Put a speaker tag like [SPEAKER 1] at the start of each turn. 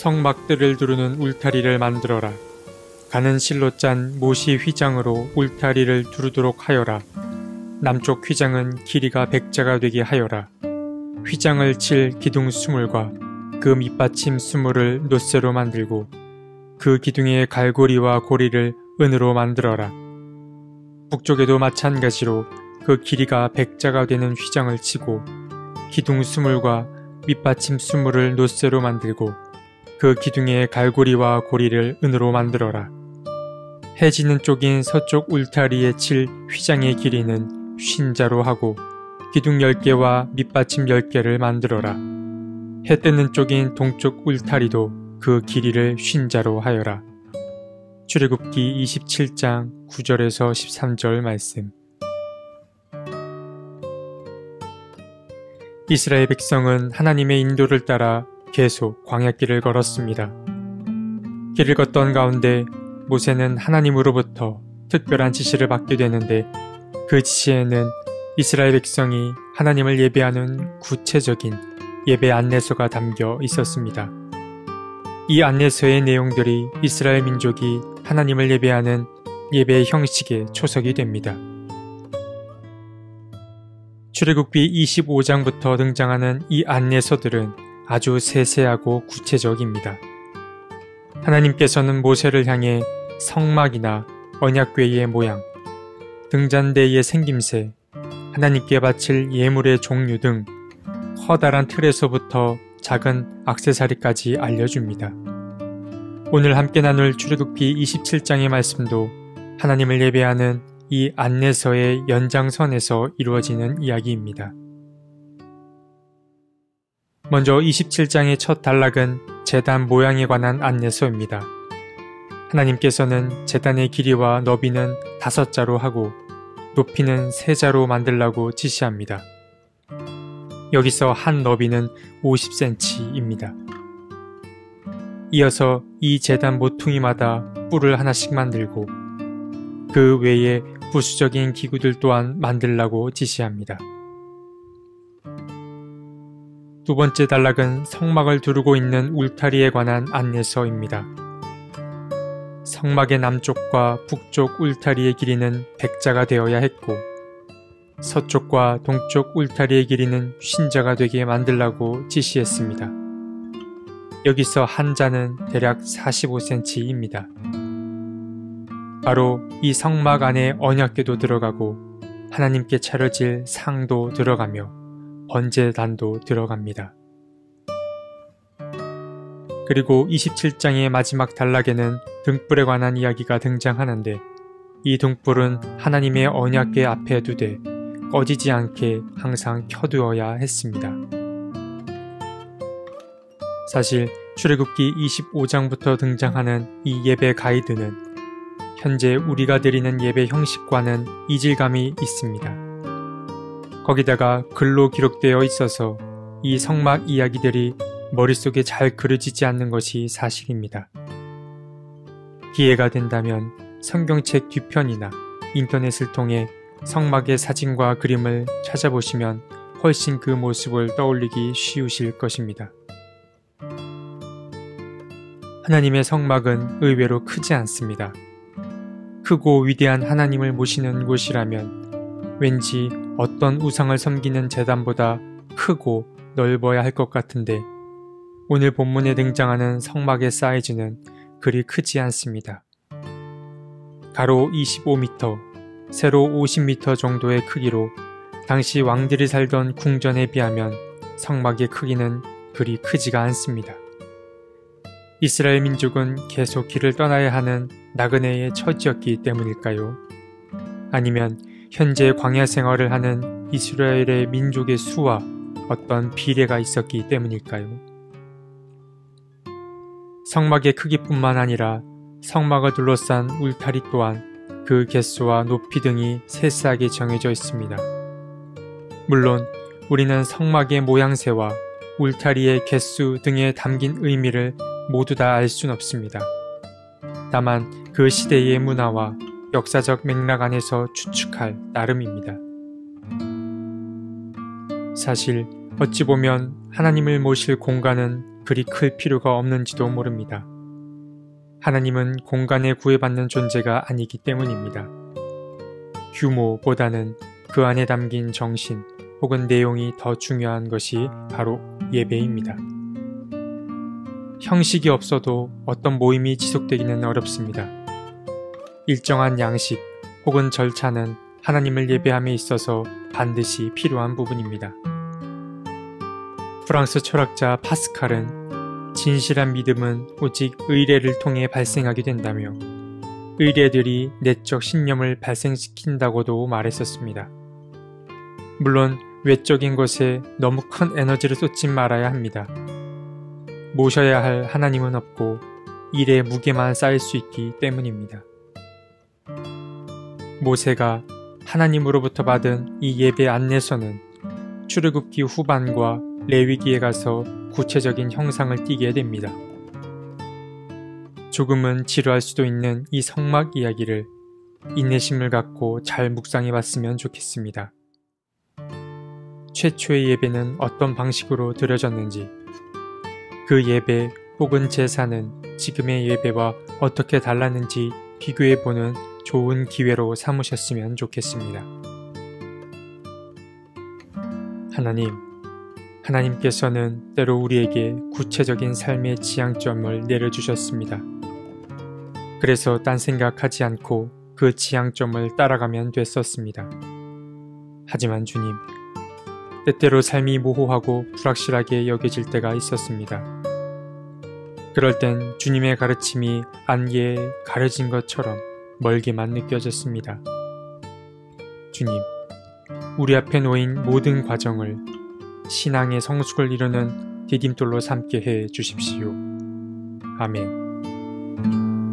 [SPEAKER 1] 성막들을 두르는 울타리를 만들어라. 가는 실로 짠 모시 휘장으로 울타리를 두르도록 하여라. 남쪽 휘장은 길이가 100자가 되게 하여라. 휘장을 칠 기둥 20과 그 밑받침 20을 놋쇠로 만들고 그 기둥의 갈고리와 고리를 은으로 만들어라. 북쪽에도 마찬가지로 그 길이가 100자가 되는 휘장을 치고 기둥 20과 밑받침 20을 놋쇠로 만들고 그 기둥의 갈고리와 고리를 은으로 만들어라. 해 지는 쪽인 서쪽 울타리에 칠 휘장의 길이는 50자로 하고 기둥 10개와 밑받침 10개를 만들어라. 해 뜨는 쪽인 동쪽 울타리도 그 길이를 50자로 하여라. 출애굽기 27장 9절에서 13절 말씀. 이스라엘 백성은 하나님의 인도를 따라 계속 광야길을 걸었습니다. 길을 걷던 가운데 모세는 하나님으로부터 특별한 지시를 받게 되는데 그 지시에는 이스라엘 백성이 하나님을 예배하는 구체적인 예배 안내서가 담겨 있었습니다. 이 안내서의 내용들이 이스라엘 민족이 하나님을 예배하는 예배의 형식에 초석이 됩니다. 출애굽기 25장부터 등장하는 이 안내서들은 아주 세세하고 구체적입니다. 하나님께서는 모세를 향해 성막이나 언약궤의 모양, 등잔대의 생김새, 하나님께 바칠 예물의 종류 등 커다란 틀에서부터 작은 액세서리까지 알려줍니다. 오늘 함께 나눌 출애굽기 27장의 말씀도 하나님을 예배하는 이 안내서의 연장선에서 이루어지는 이야기입니다. 먼저 27장의 첫 단락은 제단 모양에 관한 안내서입니다. 하나님께서는 제단의 길이와 너비는 5자로 하고 높이는 3자로 만들라고 지시합니다. 여기서 한 너비는 50cm입니다. 이어서 이 제단 모퉁이마다 뿔을 하나씩 만들고 그 외에 부수적인 기구들 또한 만들라고 지시합니다. 두 번째 단락은 성막을 두르고 있는 울타리에 관한 안내서입니다. 성막의 남쪽과 북쪽 울타리의 길이는 100자가 되어야 했고 서쪽과 동쪽 울타리의 길이는 50자가 되게 만들라고 지시했습니다. 여기서 한 자는 대략 45cm입니다. 바로 이 성막 안에 언약궤도 들어가고 하나님께 차려질 상도 들어가며 번제단도 들어갑니다. 그리고 27장의 마지막 단락에는 등불에 관한 이야기가 등장하는데 이 등불은 하나님의 언약궤 앞에 두되 꺼지지 않게 항상 켜두어야 했습니다. 사실 출애굽기 25장부터 등장하는 이 예배 가이드는 현재 우리가 드리는 예배 형식과는 이질감이 있습니다. 거기다가 글로 기록되어 있어서 이 성막 이야기들이 머릿속에 잘 그려지지 않는 것이 사실입니다. 기회가 된다면 성경책 뒤편이나 인터넷을 통해 성막의 사진과 그림을 찾아보시면 훨씬 그 모습을 떠올리기 쉬우실 것입니다. 하나님의 성막은 의외로 크지 않습니다. 크고 위대한 하나님을 모시는 곳이라면 왠지 어떤 우상을 섬기는 제단보다 크고 넓어야 할 것 같은데 오늘 본문에 등장하는 성막의 사이즈는 그리 크지 않습니다. 가로 25m, 세로 50m 정도의 크기로 당시 왕들이 살던 궁전에 비하면 성막의 크기는 그리 크지가 않습니다. 이스라엘 민족은 계속 길을 떠나야 하는 나그네의 처지였기 때문일까요? 아니면 현재 광야 생활을 하는 이스라엘의 민족의 수와 어떤 비례가 있었기 때문일까요? 성막의 크기뿐만 아니라 성막을 둘러싼 울타리 또한 그 개수와 높이 등이 세세하게 정해져 있습니다. 물론 우리는 성막의 모양새와 울타리의 개수 등에 담긴 의미를 모두 다 알 순 없습니다. 다만 그 시대의 문화와 역사적 맥락 안에서 추측할 나름입니다. 사실 어찌 보면 하나님을 모실 공간은 그리 클 필요가 없는지도 모릅니다. 하나님은 공간에 구애받는 존재가 아니기 때문입니다. 규모보다는 그 안에 담긴 정신 혹은 내용이 더 중요한 것이 바로 예배입니다. 형식이 없어도 어떤 모임이 지속되기는 어렵습니다. 일정한 양식 혹은 절차는 하나님을 예배함에 있어서 반드시 필요한 부분입니다. 프랑스 철학자 파스칼은 진실한 믿음은 오직 의례를 통해 발생하게 된다며 의례들이 내적 신념을 발생시킨다고도 말했었습니다. 물론 외적인 것에 너무 큰 에너지를 쏟지 말아야 합니다. 모셔야 할 하나님은 없고 일의 무게만 쌓일 수 있기 때문입니다. 모세가 하나님으로부터 받은 이 예배 안내서는 출애굽기 후반과 레위기에 가서 구체적인 형상을 띠게 됩니다. 조금은 지루할 수도 있는 이 성막 이야기를 인내심을 갖고 잘 묵상해 봤으면 좋겠습니다. 최초의 예배는 어떤 방식으로 드려졌는지, 그 예배 혹은 제사는 지금의 예배와 어떻게 달랐는지 비교해보는 좋은 기회로 삼으셨으면 좋겠습니다. 하나님께서는 때로 우리에게 구체적인 삶의 지향점을 내려주셨습니다. 그래서 딴 생각하지 않고 그 지향점을 따라가면 됐었습니다. 하지만 주님, 때때로 삶이 모호하고 불확실하게 여겨질 때가 있었습니다. 그럴 땐 주님의 가르침이 안개에 가려진 것처럼 멀게만 느껴졌습니다. 주님, 우리 앞에 놓인 모든 과정을 신앙의 성숙을 이루는 디딤돌로 삼게 해 주십시오. 아멘.